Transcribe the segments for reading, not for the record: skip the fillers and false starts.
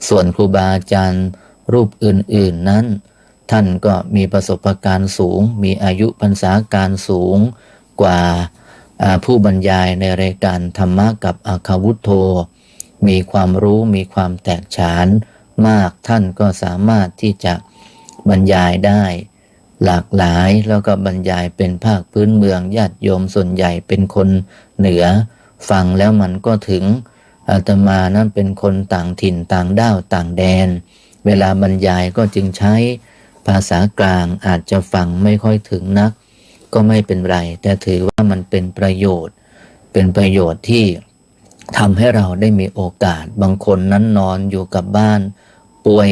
ส่วนครูบาอาจารย์รูปอื่นๆนั้นท่านก็มีประสบการณ์สูงมีอายุพรรษาการสูงกว่าผู้บรรยายในรายการธรรมะกับอาคาวุฒโธมีความรู้มีความแตกฉานมากท่านก็สามารถที่จะบรรยายได้หลากหลายแล้วก็บรรยายเป็นภาคพื้นเมืองญาติโยมส่วนใหญ่เป็นคนเหนือฟังแล้วมันก็ถึงอาตมานั้นเป็นคนต่างถิ่นต่างด้าวต่างแดนเวลาบรรยายก็จึงใช้ภาษากลางอาจจะฟังไม่ค่อยถึงนักก็ไม่เป็นไรแต่ถือว่ามันเป็นประโยชน์ที่ทำให้เราได้มีโอกาสบางคนนั้นนอนอยู่กับบ้านป่วย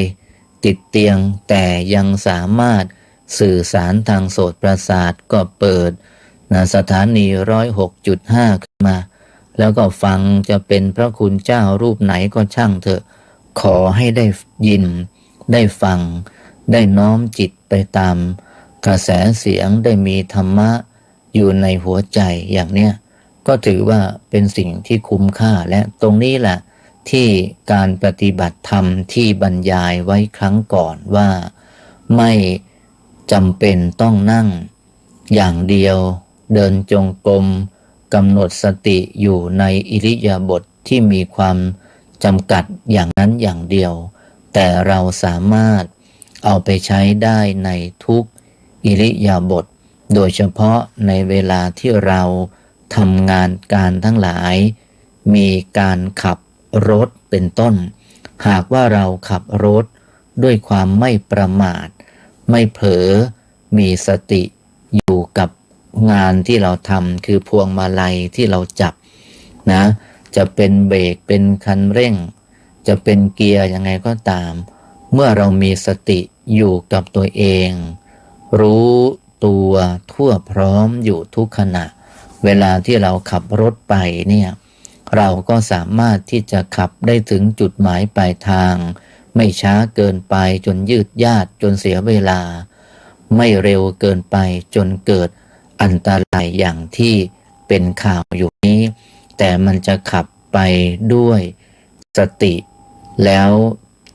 ติดเตียงแต่ยังสามารถสื่อสารทางโสตประสาทก็เปิดสถานี106.5ขึ้นมาแล้วก็ฟังจะเป็นพระคุณเจ้ารูปไหนก็ช่างเถอะขอให้ได้ยินได้ฟังได้น้อมจิตไปตามกระแสเสียงได้มีธรรมะอยู่ในหัวใจอย่างเนี้ยก็ถือว่าเป็นสิ่งที่คุ้มค่าและตรงนี้แหละที่การปฏิบัติธรรมที่บรรยายไว้ครั้งก่อนว่าไม่จำเป็นต้องนั่งอย่างเดียวเดินจงกรมกำหนดสติอยู่ในอิริยาบถที่มีความจำกัดอย่างนั้นอย่างเดียวแต่เราสามารถเอาไปใช้ได้ในทุกอิริยาบถโดยเฉพาะในเวลาที่เราทำงานการทั้งหลายมีการขับรถเป็นต้นหากว่าเราขับรถด้วยความไม่ประมาทไม่เผลอมีสติอยู่กับงานที่เราทำคือพวงมาลัยที่เราจับนะจะเป็นเบรกเป็นคันเร่งจะเป็นเกียร์ยังไงก็ตามเมื่อเรามีสติอยู่กับตัวเองรู้ตัวทั่วพร้อมอยู่ทุกขณะเวลาที่เราขับรถไปเนี่ยเราก็สามารถที่จะขับได้ถึงจุดหมายปลายทางไม่ช้าเกินไปจนยืดยาดจนเสียเวลาไม่เร็วเกินไปจนเกิดอันตรายอย่างที่เป็นข่าวอยู่นี้แต่มันจะขับไปด้วยสติแล้ว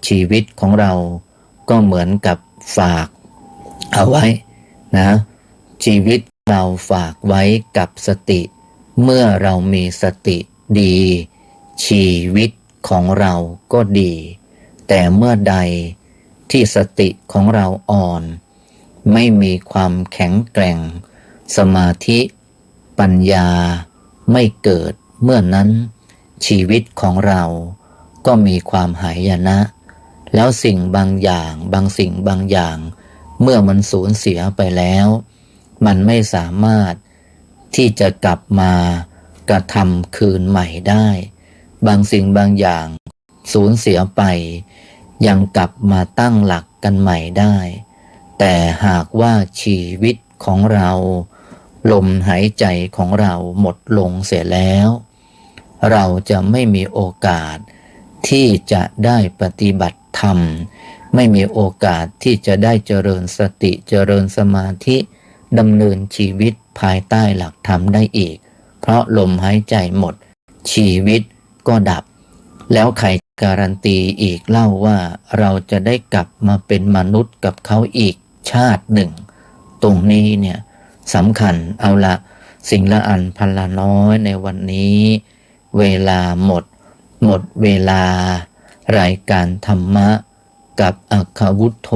ชีวิตของเราก็เหมือนกับฝากเอาไว้นะชีวิตเราฝากไว้กับสติเมื่อเรามีสติดีชีวิตของเราก็ดีแต่เมื่อใดที่สติของเราอ่อนไม่มีความแข็งแกร่งสมาธิปัญญาไม่เกิดเมื่อนั้นชีวิตของเราก็มีความหายนะแล้วสิ่งบางอย่างบางเมื่อมันสูญเสียไปแล้วมันไม่สามารถที่จะกลับมากระทำคืนใหม่ได้บางสิ่งบางอย่างสูญเสียไปยังกลับมาตั้งหลักกันใหม่ได้แต่หากว่าชีวิตของเราลมหายใจของเราหมดลงเสียแล้วเราจะไม่มีโอกาสที่จะได้ปฏิบัติธรรมไม่มีโอกาสที่จะได้เจริญสติเจริญสมาธิดำเนินชีวิตภายใต้หลักธรรมได้อีกเพราะลมหายใจหมดชีวิตก็ดับแล้วใครการันตีอีกเล่าว่าเราจะได้กลับมาเป็นมนุษย์กับเขาอีกชาติหนึ่งตรงนี้เนี่ยสำคัญเอาละสิ่งละอันพันละน้อยในวันนี้เวลาหมดเวลารายการธรรมะกับอัคควุฒโธ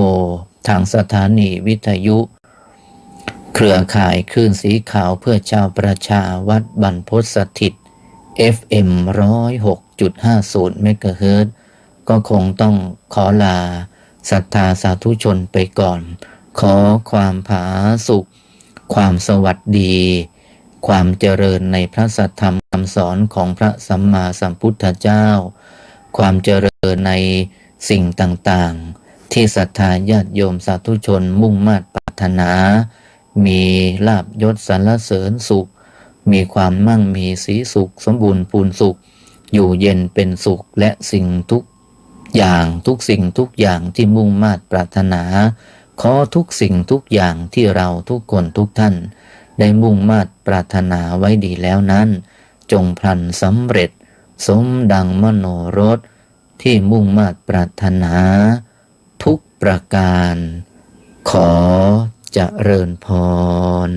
ทางสถานีวิทยุเครือข่ายคลื่นสีขาวเพื่อชาวประชาวัดบรรพตสถิต FM 106.50 เมกะเฮิรตซ์ก็คงต้องขอลาศรัทธาสาธุชนไปก่อนขอความผาสุขความสวัสดีความเจริญในพระสัทธรรมคำสอนของพระสัมมาสัมพุทธเจ้าความเจริญในสิ่งต่างๆที่ศรัทธาญาติโยมสาธุชนมุ่งมา่ปรารถนามีลาภยศสรรเสริญสุขมีความมั่งมีสีสุขสมบูรณ์พูนสุขอยู่เย็นเป็นสุขและสิ่งทุกอย่างทุกสิ่งทุกอย่างที่มุ่งมา่ปรารถนาขอทุกสิ่งทุกอย่างที่เราทุกคนทุกท่านได้มุ่งมา่ปรารถนาไว้ดีแล้วนั้นจงพลันสำเร็จสมดังมโนรส ที่มุ่งมา่ปรารถนาทุกประการ ขอเจริญพร